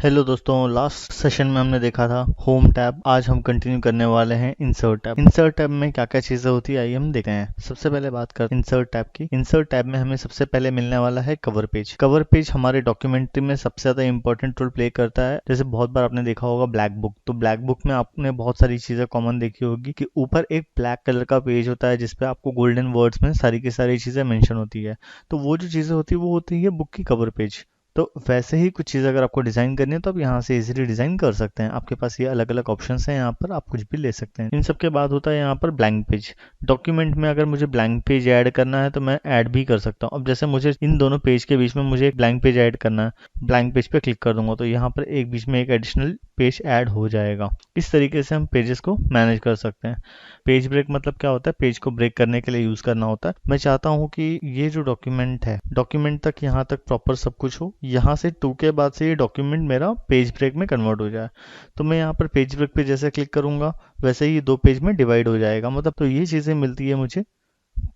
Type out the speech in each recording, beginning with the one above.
Hello दोस्तों, last session में हमने देखा था होम टैब। आज हम कंटिन्यू करने वाले हैं इंसर्ट टैब। इंसर्ट टैब में क्या क्या चीजें होती है आइए हम देखते हैं। सबसे पहले बात करते हैं इंसर्ट टैब की। इंसर्ट टैब में हमें सबसे पहले मिलने वाला है कवर पेज। कवर पेज हमारे डॉक्यूमेंट्री में सबसे ज्यादा इंपॉर्टेंट रोल प्ले करता है। जैसे बहुत बार आपने देखा होगा ब्लैक बुक, तो ब्लैक बुक में आपने बहुत सारी चीजें कॉमन देखी होगी कि ऊपर एक ब्लैक कलर का पेज होता है जिसपे आपको गोल्डन वर्ड्स में सारी की सारी चीजें मेंशन होती है। तो वो जो चीजें होती है वो होती है बुक की कवर पेज। तो वैसे ही कुछ चीज़ अगर आपको डिज़ाइन करनी है तो आप यहाँ से इजीली डिज़ाइन कर सकते हैं। आपके पास ये अलग अलग ऑप्शंस हैं, यहाँ पर आप कुछ भी ले सकते हैं। इन सब के बाद होता है यहाँ पर ब्लैंक पेज। डॉक्यूमेंट में अगर मुझे ब्लैंक पेज ऐड करना है तो मैं ऐड भी कर सकता हूँ। अब जैसे मुझे इन दोनों पेज के बीच में मुझे एक ब्लैंक पेज ऐड करना है, ब्लैंक पेज पे क्लिक कर दूंगा तो यहाँ पर एक बीच में एक एडिशनल पेज ऐड हो जाएगा। इस तरीके से हम पेजेस को मैनेज कर सकते हैं। पेज ब्रेक मतलब क्या होता है? पेज को ब्रेक करने के लिए यूज करना होता है। मैं चाहता हूँ कि ये जो डॉक्यूमेंट है, डॉक्यूमेंट तक यहाँ तक प्रॉपर सब कुछ हो, यहाँ से 2 के बाद से ये डॉक्यूमेंट मेरा पेज ब्रेक में कन्वर्ट हो जाए। तो मैं यहाँ पर पेज ब्रेक पे जैसे क्लिक करूंगा वैसे ही 2 पेज में डिवाइड हो जाएगा। मतलब तो ये चीजें मिलती है मुझे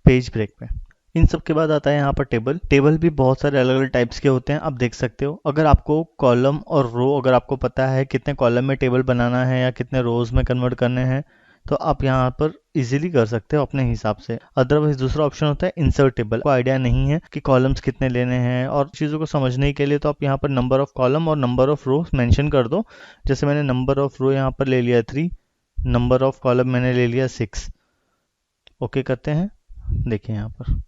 पेज ब्रेक पे। इन सब के बाद आता है यहाँ पर टेबल। टेबल भी बहुत सारे अलग अलग टाइप्स के होते हैं, आप देख सकते हो। अगर आपको कॉलम और रो, अगर आपको पता है कितने कॉलम में टेबल बनाना है या कितने रोज में कन्वर्ट करने हैं, तो आप यहाँ पर इजीली कर सकते हो अपने हिसाब से। अदरवाइज दूसरा ऑप्शन होता है इंसर्ट टेबल। को आइडिया नहीं है कि कॉलम्स कितने लेने हैं और चीज़ों को समझने के लिए तो आप यहाँ पर नंबर ऑफ कॉलम और नंबर ऑफ रो मेंशन कर दो। जैसे मैंने नंबर ऑफ रो यहाँ पर ले लिया 3, नंबर ऑफ कॉलम मैंने ले लिया 6। ओके करते हैं, देखिए यहाँ पर।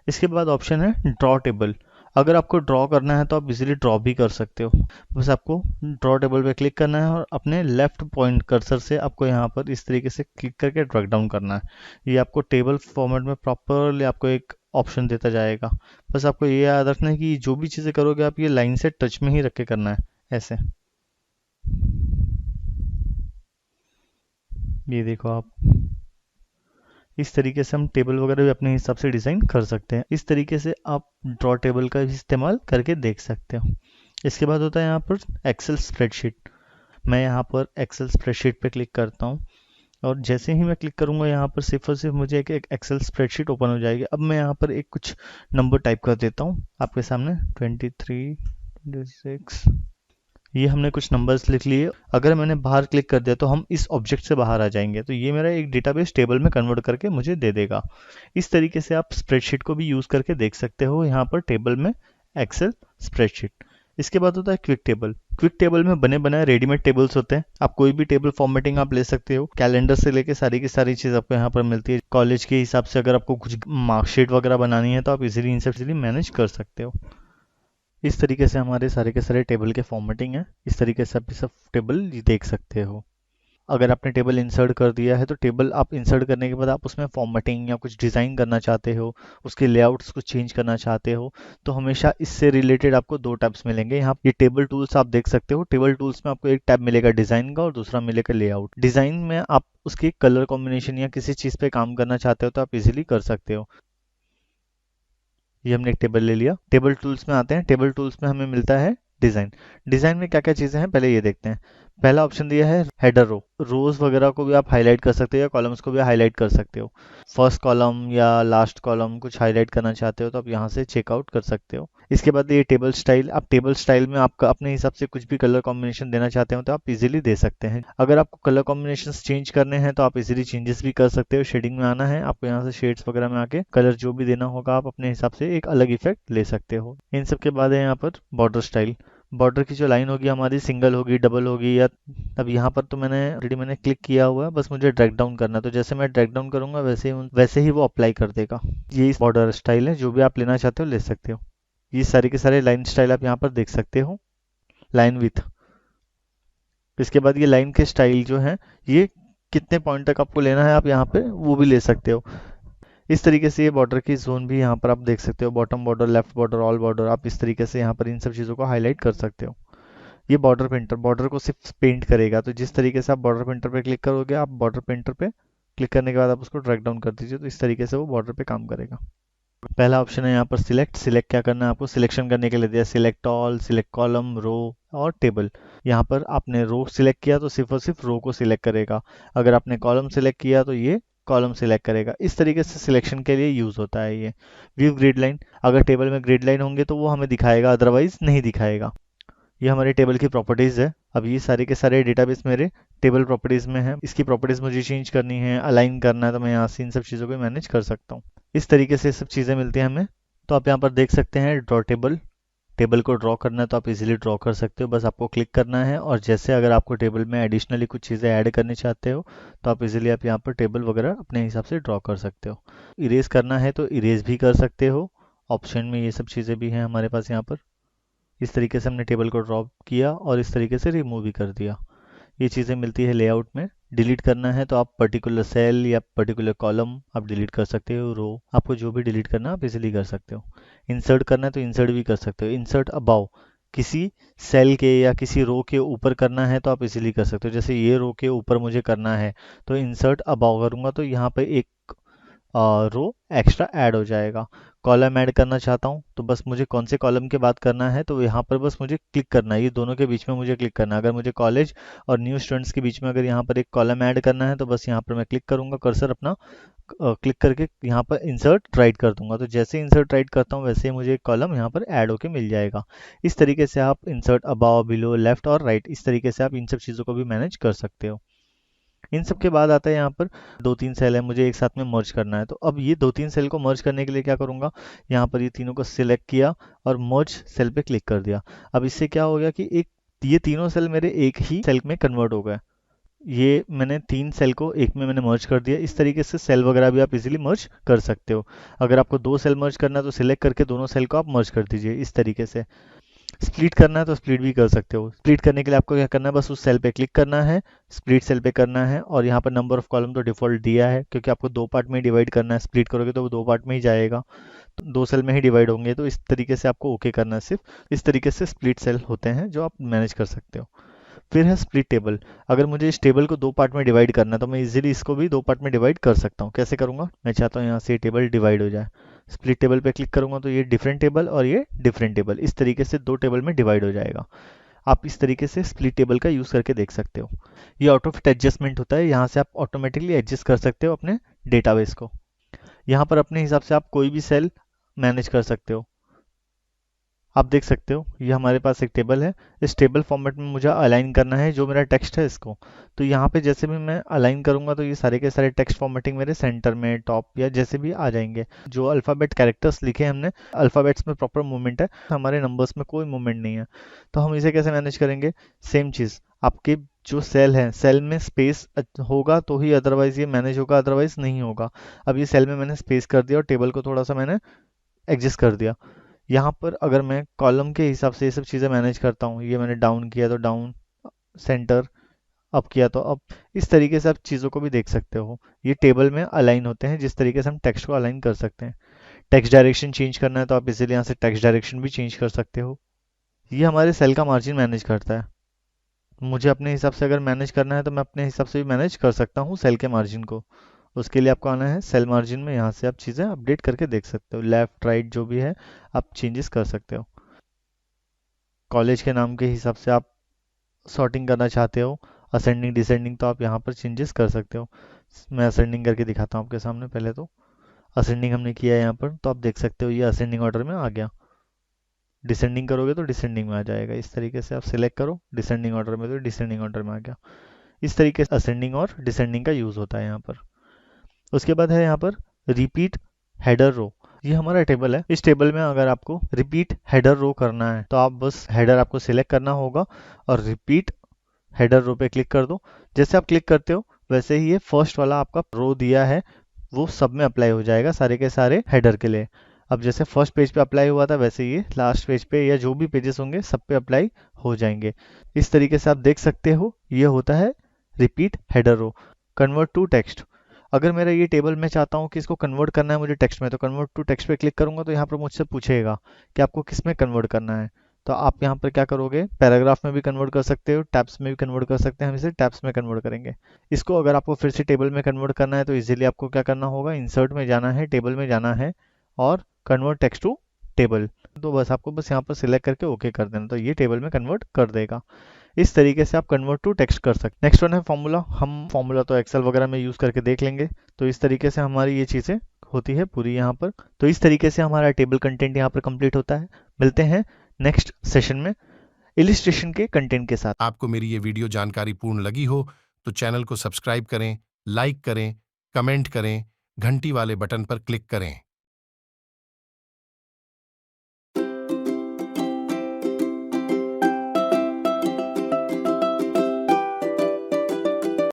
इसके बाद ऑप्शन है ड्रॉ टेबल। अगर आपको ड्रॉ करना है तो आप इजीली ड्रॉ भी कर सकते हो। बस आपको ड्रॉ टेबल पे क्लिक करना है और अपने लेफ्ट पॉइंट कर्सर से आपको यहाँ पर इस तरीके से क्लिक करके ड्रैग डाउन करना है। ये आपको टेबल फॉर्मेट में प्रॉपरली आपको एक ऑप्शन देता जाएगा। बस आपको ये याद रखना है कि जो भी चीज़ें करोगे आप ये लाइन से टच में ही रख के करना है, ऐसे। ये देखो आप, इस तरीके से हम टेबल वगैरह भी अपने हिसाब से डिज़ाइन कर सकते हैं। इस तरीके से आप ड्रॉ टेबल का भी इस्तेमाल करके देख सकते हो। इसके बाद होता है यहाँ पर एक्सेल स्प्रेडशीट। मैं यहाँ पर एक्सेल स्प्रेडशीट पे क्लिक करता हूँ और जैसे ही मैं क्लिक करूँगा यहाँ पर सिर्फ और सिर्फ मुझे एक एक्सेल स्प्रेडशीट ओपन हो जाएगी। अब मैं यहाँ पर एक कुछ नंबर टाइप कर देता हूँ आपके सामने, 23, 26। ये हमने कुछ नंबर्स लिख लिए। अगर मैंने बाहर क्लिक कर दिया तो हम इस ऑब्जेक्ट से बाहर आ जाएंगे, तो ये मेरा एक डेटाबेस टेबल में कन्वर्ट करके मुझे दे देगा। इस तरीके से आप स्प्रेडशीट को भी यूज करके देख सकते हो यहाँ पर टेबल में, एक्सेल स्प्रेडशीट। इसके बाद होता है क्विक टेबल। क्विक टेबल में बने बनाए रेडीमेड टेबल्स होते हैं। आप कोई भी टेबल फॉर्मेटिंग आप ले सकते हो। कैलेंडर से लेके सारी की सारी चीज आपको यहाँ पर मिलती है। कॉलेज के हिसाब से अगर आपको कुछ मार्कशीट वगैरह बनानी है तो आप इजीली इन सब इजीली मैनेज कर सकते हो। इस तरीके से हमारे सारे के सारे टेबल के फॉर्मेटिंग है। इस तरीके से आप ये सब टेबल देख सकते हो। अगर आपने टेबल इंसर्ट कर दिया है तो टेबल आप इंसर्ट करने के बाद आप उसमें फॉर्मेटिंग या कुछ डिज़ाइन करना चाहते हो, उसके लेआउट्स को चेंज करना चाहते हो, तो हमेशा इससे रिलेटेड आपको 2 टैब्स मिलेंगे। यहाँ ये टेबल टूल्स आप देख सकते हो। टेबल टूल्स में आपको एक टैब मिलेगा डिज़ाइन का और दूसरा मिलेगा लेआउट। डिज़ाइन में आप उसके कलर कॉम्बिनेशन या किसी चीज़ पे काम करना चाहते हो तो आप इजीली कर सकते हो। ये हमने एक टेबल ले लिया। टेबल टूल्स में आते हैं। टेबल टूल्स में हमें मिलता है डिजाइन। डिजाइन में क्या क्या चीजें हैं पहले ये देखते हैं। पहला ऑप्शन दिया है हेडर रो। रोज वगैरह को भी आप हाईलाइट कर सकते हो या कॉलम्स को भी हाईलाइट कर सकते हो। फर्स्ट कॉलम या लास्ट कॉलम कुछ हाईलाइट करना चाहते हो तो आप यहाँ से चेकआउट कर सकते हो। इसके बाद ये टेबल स्टाइल। आप टेबल स्टाइल में आपका अपने हिसाब से कुछ भी कलर कॉम्बिनेशन देना चाहते हो तो आप इजीली दे सकते हैं। अगर आपको कलर कॉम्बिनेशन चेंज करने हैं तो आप इजीली चेंजेस भी कर सकते हो। शेडिंग में आना है आपको, यहाँ से शेड्स वगैरह में आके कलर जो भी देना होगा आप अपने हिसाब से एक अलग इफेक्ट ले सकते हो। इन सब के बाद है यहाँ पर बॉर्डर स्टाइल। बॉर्डर की जो लाइन होगी हमारी सिंगल होगी, डबल होगी, या अब यहाँ पर तो मैंने क्लिक किया हुआ है, बस मुझे ड्रैग डाउन करना है। तो जैसे मैं ड्रैग डाउन करूंगा वैसे ही वो अप्लाई कर देगा। ये बॉर्डर स्टाइल है, जो भी आप लेना चाहते हो ले सकते हो। ये सारे के सारे लाइन स्टाइल आप यहाँ पर देख सकते हो। Line with. इसके बाद ये लाइन के स्टाइल जो है, ये कितने पॉइंट तक आपको लेना है आप यहाँ पे वो भी ले सकते हो। इस तरीके से ये बॉर्डर की जोन भी यहाँ पर आप देख सकते हो। Bottom border, left border, all border, आप इस तरीके से यहाँ पर इन सब चीज़ों को हाईलाइट कर सकते हो। ये बॉर्डर पेंटर बॉर्डर को सिर्फ पेंट करेगा। तो जिस तरीके से आप बॉर्डर पेंटर पे क्लिक करोगे, आप बॉर्डर पेंटर पे क्लिक करने के बाद आप उसको ड्रैग डाउन कर दीजिए तो इस तरीके से वो बॉर्डर पे काम करेगा। पहला ऑप्शन है यहाँ पर सिलेक्ट। सिलेक्ट क्या करना है आपको? सिलेक्शन करने के लिए दिया सिलेक्ट ऑल, सिलेक्ट कॉलम, रो और टेबल। यहाँ पर आपने रो सिलेक्ट किया तो सिर्फ और सिर्फ रो को सिलेक्ट करेगा। अगर आपने कॉलम सिलेक्ट किया तो ये कॉलम सिलेक्ट करेगा। इस तरीके से सिलेक्शन के लिए यूज होता है ये। View grid line. अगर टेबल में ग्रिड लाइन होंगे तो वो हमें दिखाएगा, अदरवाइज नहीं दिखाएगा। ये हमारे टेबल की प्रॉपर्टीज़ है। अब ये सारे के सारे डेटाबेस मेरे टेबल प्रॉपर्टीज़ में है। इसकी प्रॉपर्टीज़ मुझे चेंज करनी है, अलाइन करना है, तो मैं यहाँ से इन सब चीज़ों को मैनेज कर सकता हूँ। इस तरीके से सब चीज़ें मिलती हैं हमें। तो आप यहाँ पर देख सकते हैं ड्रॉ टेबल। टेबल को ड्रॉ करना है तो आप इजीली ड्रॉ कर सकते हो, बस आपको क्लिक करना है। और जैसे अगर आपको टेबल में एडिशनली कुछ चीज़ें ऐड करनी चाहते हो तो आप इजीली आप यहाँ पर टेबल वगैरह अपने हिसाब से ड्रॉ कर सकते हो। इरेज करना है तो इरेज भी कर सकते हो, ऑप्शन में ये सब चीज़ें भी हैं हमारे पास यहाँ पर। इस तरीके से हमने टेबल को ड्रॉ किया और इस तरीके से रिमूव भी कर दिया। ये चीज़ें मिलती है लेआउट में। डिलीट करना है तो आप पर्टिकुलर सेल या पर्टिकुलर कॉलम आप डिलीट कर सकते हो, रो आपको जो भी डिलीट करना आप इजीली कर सकते हो। इंसर्ट करना है तो इंसर्ट भी कर सकते हो। इंसर्ट अबाव, किसी सेल के या किसी रो के ऊपर करना है तो आप इजीली कर सकते हो। जैसे ये रो के ऊपर मुझे करना है तो इंसर्ट अबाव करूँगा तो यहाँ पे एक रो एक्स्ट्रा ऐड हो जाएगा। कॉलम ऐड करना चाहता हूँ तो बस मुझे कौन से कॉलम के बाद करना है तो यहाँ पर बस मुझे क्लिक करना है, ये दोनों के बीच में मुझे क्लिक करना है। अगर मुझे कॉलेज और न्यू स्टूडेंट्स के बीच में अगर यहाँ पर एक कॉलम ऐड करना है तो बस यहाँ पर मैं क्लिक करूँगा, कर्सर अपना क्लिक करके यहाँ पर इंसर्ट राइट कर दूंगा। तो जैसे इंसर्ट राइट करता हूँ वैसे ही मुझे एक कॉलम यहाँ पर ऐड होके मिल जाएगा। इस तरीके से आप इंसर्ट अबाव, बिलो, लेफ्ट और राइट, इस तरीके से आप इन सब चीज़ों को भी मैनेज कर सकते हो। इन सब के बाद आता है यहाँ पर 2-3 सेल है, मुझे एक साथ में मर्ज करना है। तो अब ये 2-3 सेल को मर्ज करने के लिए क्या करूँगा, यहाँ पर ये तीनों को सिलेक्ट किया और मर्ज सेल पे क्लिक कर दिया। अब इससे क्या हो गया कि एक ये तीनों सेल मेरे एक ही सेल में कन्वर्ट हो गए। ये मैंने 3 सेल को एक में मैंने मर्ज कर दिया। इस तरीके से सेल वगैरह भी आप इजीली मर्ज कर सकते हो। अगर आपको 2 सेल मर्ज करना है तो सिलेक्ट करके दोनों सेल को आप मर्ज कर दीजिए इस तरीके से। स्प्लिट करना है तो स्प्लिट भी कर सकते हो। स्प्लिट करने के लिए आपको क्या करना है, बस उस सेल पे क्लिक करना है, स्प्लिट सेल पे करना है और यहाँ पर नंबर ऑफ कॉलम तो डिफॉल्ट दिया है क्योंकि आपको 2 पार्ट में डिवाइड करना है। स्प्लिट करोगे तो वो 2 पार्ट में ही जाएगा, तो 2 सेल में ही डिवाइड होंगे। तो इस तरीके से आपको ओके करना है। सिर्फ इस तरीके से स्प्लिट सेल होते हैं जो आप मैनेज कर सकते हो। फिर है स्प्लिट टेबल। अगर मुझे इस टेबल को 2 पार्ट में डिवाइड करना है तो मैं इजीली इसको भी 2 पार्ट में डिवाइड कर सकता हूँ। कैसे करूँगा, मैं चाहता हूँ यहाँ से ये टेबल डिवाइड हो जाए। स्प्लिट टेबल पे क्लिक करूँगा तो ये डिफरेंट टेबल और ये डिफरेंट टेबल, इस तरीके से 2 टेबल में डिवाइड हो जाएगा। आप इस तरीके से स्प्लिट टेबल का यूज़ करके देख सकते हो। ये ऑटो फिट एडजस्टमेंट होता है, यहाँ से आप ऑटोमेटिकली एडजस्ट कर सकते हो अपने डेटाबेस को। यहाँ पर अपने हिसाब से आप कोई भी सेल मैनेज कर सकते हो। आप देख सकते हो ये हमारे पास एक टेबल है। इस टेबल फॉर्मेट में मुझे अलाइन करना है जो मेरा टेक्स्ट है इसको। तो यहाँ पे जैसे भी मैं अलाइन करूँगा तो ये सारे के सारे टेक्स्ट फॉर्मेटिंग मेरे सेंटर में, टॉप या जैसे भी आ जाएंगे। जो अल्फ़ाबेट कैरेक्टर्स लिखे हमने, अल्फ़ाबेट्स में प्रॉपर मूवमेंट है, हमारे नंबर्स में कोई मूवमेंट नहीं है। तो हम इसे कैसे मैनेज करेंगे, सेम चीज़, आपके जो सेल है, सेल में स्पेस होगा तो ही अदरवाइज ये मैनेज होगा, अदरवाइज नहीं होगा। अब ये सेल में मैंने स्पेस कर दिया और टेबल को थोड़ा सा मैंने एडजस्ट कर दिया। यहाँ पर अगर मैं कॉलम के हिसाब से ये सब चीज़ें मैनेज करता हूँ, ये मैंने डाउन किया तो डाउन, सेंटर अप किया तो अप, इस तरीके से आप चीज़ों को भी देख सकते हो। ये टेबल में अलाइन होते हैं जिस तरीके से हम टेक्स्ट को अलाइन कर सकते हैं। टेक्स्ट डायरेक्शन चेंज करना है तो आप इसीलिए यहाँ से टेक्स्ट डायरेक्शन भी चेंज कर सकते हो। ये हमारे सेल का मार्जिन मैनेज करता है। मुझे अपने हिसाब से अगर मैनेज करना है तो मैं अपने हिसाब से भी मैनेज कर सकता हूँ सेल के मार्जिन को। उसके लिए आपको आना है सेल मार्जिन में, यहाँ से आप चीज़ें अपडेट करके देख सकते हो, लेफ्ट राइट जो भी है आप चेंजेस कर सकते हो। कॉलेज के नाम के हिसाब से आप सॉर्टिंग करना चाहते हो, असेंडिंग डिसेंडिंग, तो आप यहाँ पर चेंजेस कर सकते हो। मैं असेंडिंग करके दिखाता हूँ आपके सामने। पहले तो असेंडिंग हमने किया है यहाँ पर, तो आप देख सकते हो ये असेंडिंग ऑर्डर में आ गया। डिसेंडिंग करोगे तो डिसेंडिंग में आ जाएगा। इस तरीके से आप सिलेक्ट करो डिसेंडिंग ऑर्डर में तो डिसेंडिंग ऑर्डर में आ गया। इस तरीके से असेंडिंग और डिसेंडिंग का यूज़ होता है यहाँ पर। उसके बाद है यहाँ पर रिपीट हेडर रो। ये हमारा टेबल है। इस टेबल में अगर आपको रिपीट हेडर रो करना है तो आप बस हेडर आपको सिलेक्ट करना होगा और रिपीट हेडर रो पे क्लिक कर दो। जैसे आप क्लिक करते हो वैसे ही ये फर्स्ट वाला आपका रो दिया है वो सब में अप्लाई हो जाएगा, सारे के सारे हेडर के लिए। अब जैसे फर्स्ट पेज पे अप्लाई हुआ था वैसे ये लास्ट पेज पे या जो भी पेजेस होंगे सब पे अप्लाई हो जाएंगे। इस तरीके से आप देख सकते हो ये होता है repeat header row. Convert to text, अगर मेरा ये टेबल मैं चाहता हूँ कि इसको कन्वर्ट करना है मुझे टेक्स्ट में, तो कन्वर्ट टू टेक्स्ट पे क्लिक करूंगा तो यहाँ पर मुझसे पूछेगा कि आपको किस में कन्वर्ट करना है। तो आप यहाँ पर क्या करोगे, पैराग्राफ में भी कन्वर्ट कर सकते हो, टैब्स में भी कन्वर्ट कर सकते हैं। हम इसे टैब्स में कन्वर्ट करेंगे। इसको अगर आपको फिर से टेबल में कन्वर्ट करना है तो इजीली आपको क्या करना होगा, इंसर्ट में जाना है, टेबल में जाना है और कन्वर्ट टेक्स्ट टू टेबल। तो बस आपको बस यहाँ पर सिलेक्ट करके ओके कर देना, तो ये टेबल में कन्वर्ट कर देगा। इस तरीके से आप कन्वर्ट टू टेक्स्ट कर सकते हैं। नेक्स्ट वन है फॉर्मूला। हम फॉर्मूला तो एक्सेल वगैरह में यूज़ करके देख लेंगे। तो इस तरीके से हमारी ये चीज़ें होती है पूरी यहाँ पर। तो इस तरीके से हमारा टेबल कंटेंट यहाँ पर कंप्लीट होता है। मिलते हैं नेक्स्ट सेशन में। इलिस्ट्रेशन के कंटेंट के साथ। आपको मेरी ये वीडियो जानकारी पूर्ण लगी हो तो चैनल को सब्सक्राइब करें, लाइक करें, कमेंट करें, घंटी वाले बटन पर क्लिक करें।